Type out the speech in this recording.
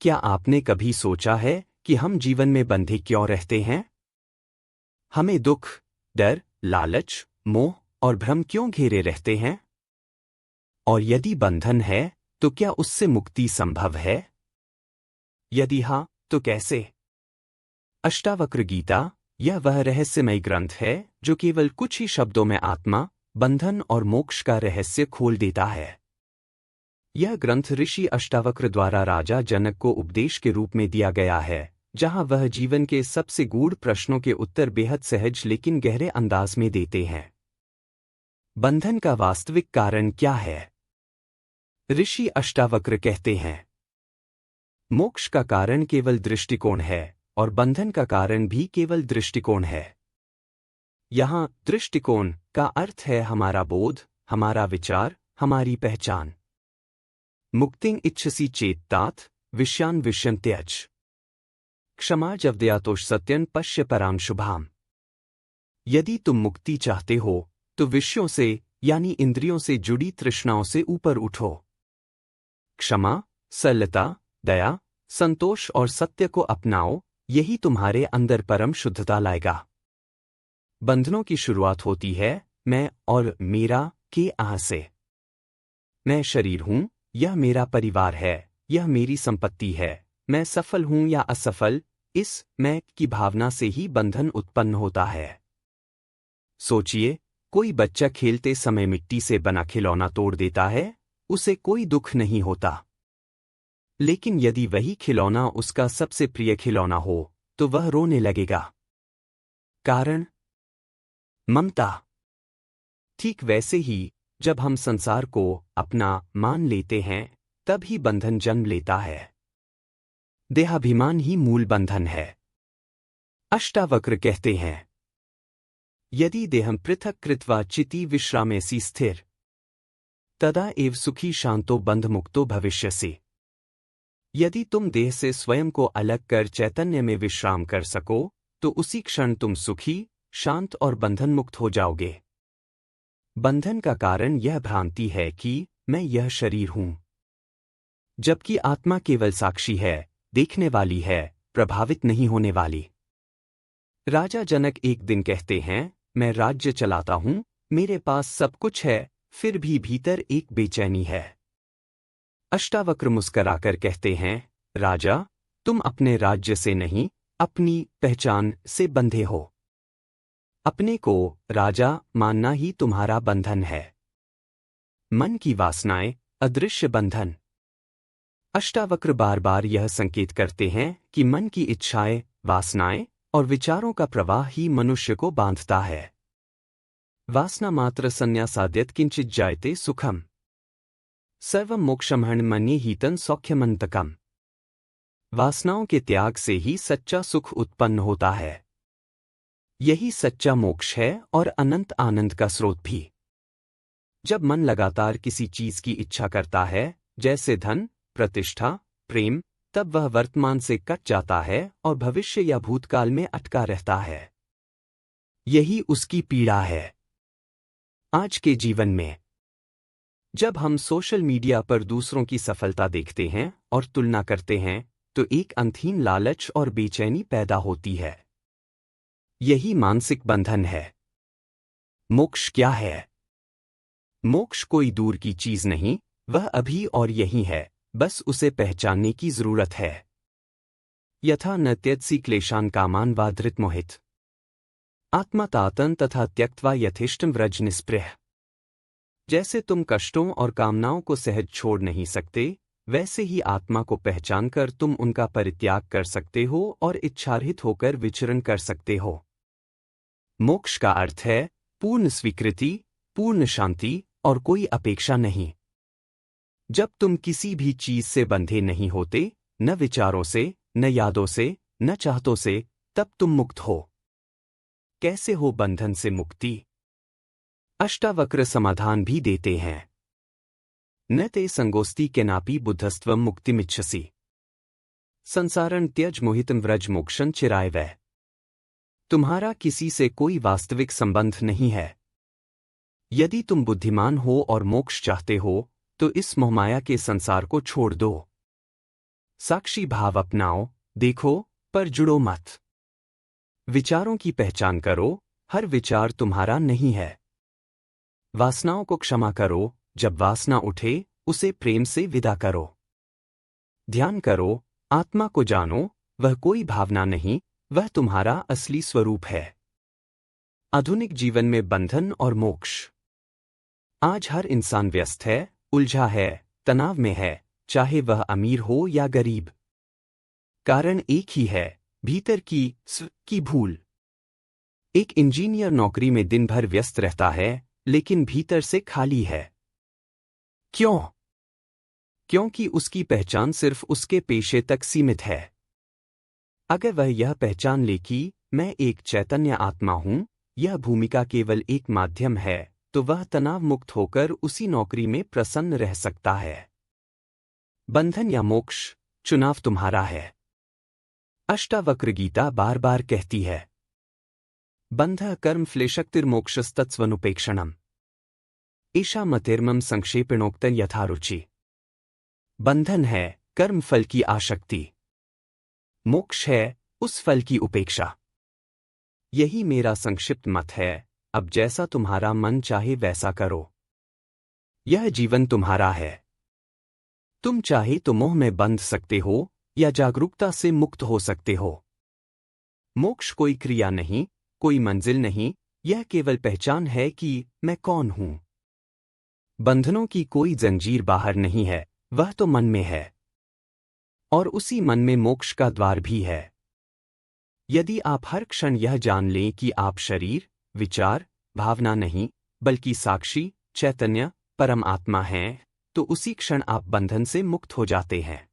क्या आपने कभी सोचा है कि हम जीवन में बंधे क्यों रहते हैं? हमें दुख, डर, लालच, मोह और भ्रम क्यों घेरे रहते हैं? और यदि बंधन है, तो क्या उससे मुक्ति संभव है? यदि हाँ, तो कैसे? अष्टावक्र गीता, यह वह रहस्यमय ग्रंथ है जो केवल कुछ ही शब्दों में आत्मा, बंधन और मोक्ष का रहस्य खोल देता है। यह ग्रंथ ऋषि अष्टावक्र द्वारा राजा जनक को उपदेश के रूप में दिया गया है, जहां वह जीवन के सबसे गूढ़ प्रश्नों के उत्तर बेहद सहज लेकिन गहरे अंदाज में देते हैं। बंधन का वास्तविक कारण क्या है? ऋषि अष्टावक्र कहते हैं, मोक्ष का कारण केवल दृष्टिकोण है और बंधन का कारण भी केवल दृष्टिकोण है। यहां दृष्टिकोण का अर्थ है हमारा बोध, हमारा विचार, हमारी पहचान। मुक्तिं इच्छसि चेत् तात विषयान् विषयं त्यज। क्षमा जवदयातोष सत्यं पश्य परां शुभाम। यदि तुम मुक्ति चाहते हो तो विषयों से यानी इंद्रियों से जुड़ी तृष्णाओं से ऊपर उठो। क्षमा, सरलता, दया, संतोष और सत्य को अपनाओ, यही तुम्हारे अंदर परम शुद्धता लाएगा। बंधनों की शुरुआत होती है मैं और मेरा के आह से। मैं शरीर हूं, यह मेरा परिवार है, यह मेरी संपत्ति है, मैं सफल हूं या असफल, इस मैं की भावना से ही बंधन उत्पन्न होता है। सोचिए, कोई बच्चा खेलते समय मिट्टी से बना खिलौना तोड़ देता है, उसे कोई दुख नहीं होता। लेकिन यदि वही खिलौना उसका सबसे प्रिय खिलौना हो, तो वह रोने लगेगा। कारण? ममता। ठीक वैसे ही जब हम संसार को अपना मान लेते हैं, तब ही बंधन जन्म लेता है। देहाभिमान ही मूल बंधन है। अष्टावक्र कहते हैं, यदि देहं पृथक् कृत्वा चिति विश्रामेसि स्थिर, तदा एव सुखी शांतो बंधमुक्तो भविष्यसि। यदि तुम देह से स्वयं को अलग कर चैतन्य में विश्राम कर सको, तो उसी क्षण तुम सुखी, शांत और बंधन मुक्त हो जाओगे। बंधन का कारण यह भ्रांति है कि मैं यह शरीर हूं, जबकि आत्मा केवल साक्षी है, देखने वाली है, प्रभावित नहीं होने वाली। राजा जनक एक दिन कहते हैं, मैं राज्य चलाता हूं, मेरे पास सब कुछ है, फिर भी भीतर एक बेचैनी है। अष्टावक्र मुस्कराकर कहते हैं, राजा, तुम अपने राज्य से नहीं, अपनी पहचान से बंधे हो। अपने को राजा मानना ही तुम्हारा बंधन है। मन की वासनाएं, अदृश्य बंधन। अष्टावक्र बार बार यह संकेत करते हैं कि मन की इच्छाएं, वासनाएं और विचारों का प्रवाह ही मनुष्य को बांधता है। वासना मात्र संन्यासाद्यत किंचित जायते सुखम, सर्वं मोक्षमहं मन्ये हीतं सौख्यमन्तकम्। वासनाओं के त्याग से ही सच्चा सुख उत्पन्न होता है। यही सच्चा मोक्ष है और अनंत आनंद का स्रोत भी। जब मन लगातार किसी चीज की इच्छा करता है, जैसे धन, प्रतिष्ठा, प्रेम, तब वह वर्तमान से कट जाता है और भविष्य या भूतकाल में अटका रहता है। यही उसकी पीड़ा है। आज के जीवन में जब हम सोशल मीडिया पर दूसरों की सफलता देखते हैं और तुलना करते हैं, तो एक अंतहीन लालच और बेचैनी पैदा होती है। यही मानसिक बंधन है। मोक्ष क्या है? मोक्ष कोई दूर की चीज नहीं, वह अभी और यही है, बस उसे पहचानने की जरूरत है। यथा न त्यजसि क्लेशान कामान वा धृतमोहित, आत्मतातन तथा त्यक्त्वा यथेष्टं व्रज निस्पृह। जैसे तुम कष्टों और कामनाओं को सहज छोड़ नहीं सकते, वैसे ही आत्मा को पहचानकर तुम उनका परित्याग कर सकते हो और इच्छारहित होकर विचरण कर सकते हो। मोक्ष का अर्थ है पूर्ण स्वीकृति, पूर्ण शांति और कोई अपेक्षा नहीं। जब तुम किसी भी चीज से बंधे नहीं होते, न विचारों से, न यादों से, न चाहतों से, तब तुम मुक्त हो। कैसे हो बंधन से मुक्ति? अष्टावक्र समाधान भी देते हैं। न ते संगोस्ति केनापि बुद्धस्त्वं मुक्तिमिच्छसि, संसारं त्यज मोहितं व्रज मोक्षं चिराय वै। तुम्हारा किसी से कोई वास्तविक संबंध नहीं है। यदि तुम बुद्धिमान हो और मोक्ष चाहते हो, तो इस मोहमाया के संसार को छोड़ दो। साक्षी भाव अपनाओ, देखो, पर जुड़ो मत। विचारों की पहचान करो, हर विचार तुम्हारा नहीं है। वासनाओं को क्षमा करो, जब वासना उठे उसे प्रेम से विदा करो। ध्यान करो, आत्मा को जानो, वह कोई भावना नहीं, वह तुम्हारा असली स्वरूप है। आधुनिक जीवन में बंधन और मोक्ष। आज हर इंसान व्यस्त है, उलझा है, तनाव में है, चाहे वह अमीर हो या गरीब। कारण एक ही है, भीतर की स्व की भूल। एक इंजीनियर नौकरी में दिन भर व्यस्त रहता है, लेकिन भीतर से खाली है। क्यों? क्योंकि उसकी पहचान सिर्फ उसके पेशे तक सीमित है। अगर वह यह पहचान ले कि मैं एक चैतन्य आत्मा हूं, यह भूमिका केवल एक माध्यम है, तो वह तनाव मुक्त होकर उसी नौकरी में प्रसन्न रह सकता है। बंधन या मोक्ष, चुनाव तुम्हारा है। अष्टावक्र गीता बार बार कहती है, बंधः कर्म फ्लेशक्तिर्मोक्षस्तत्स्वनुपेक्षणम्। एषा मतिर्मम संक्षेपणोक्तर यथारुचि। बंधन है कर्म फल की आसक्ति, मोक्ष है उस फल की उपेक्षा। यही मेरा संक्षिप्त मत है, अब जैसा तुम्हारा मन चाहे वैसा करो। यह जीवन तुम्हारा है। तुम चाहे तो मोह में बंध सकते हो या जागरूकता से मुक्त हो सकते हो। मोक्ष कोई क्रिया नहीं, कोई मंजिल नहीं, यह केवल पहचान है कि मैं कौन हूं। बंधनों की कोई जंजीर बाहर नहीं है, वह तो मन में है। और उसी मन में मोक्ष का द्वार भी है। यदि आप हर क्षण यह जान लें कि आप शरीर, विचार, भावना नहीं, बल्कि साक्षी, चैतन्य, परम आत्मा हैं, तो उसी क्षण आप बंधन से मुक्त हो जाते हैं।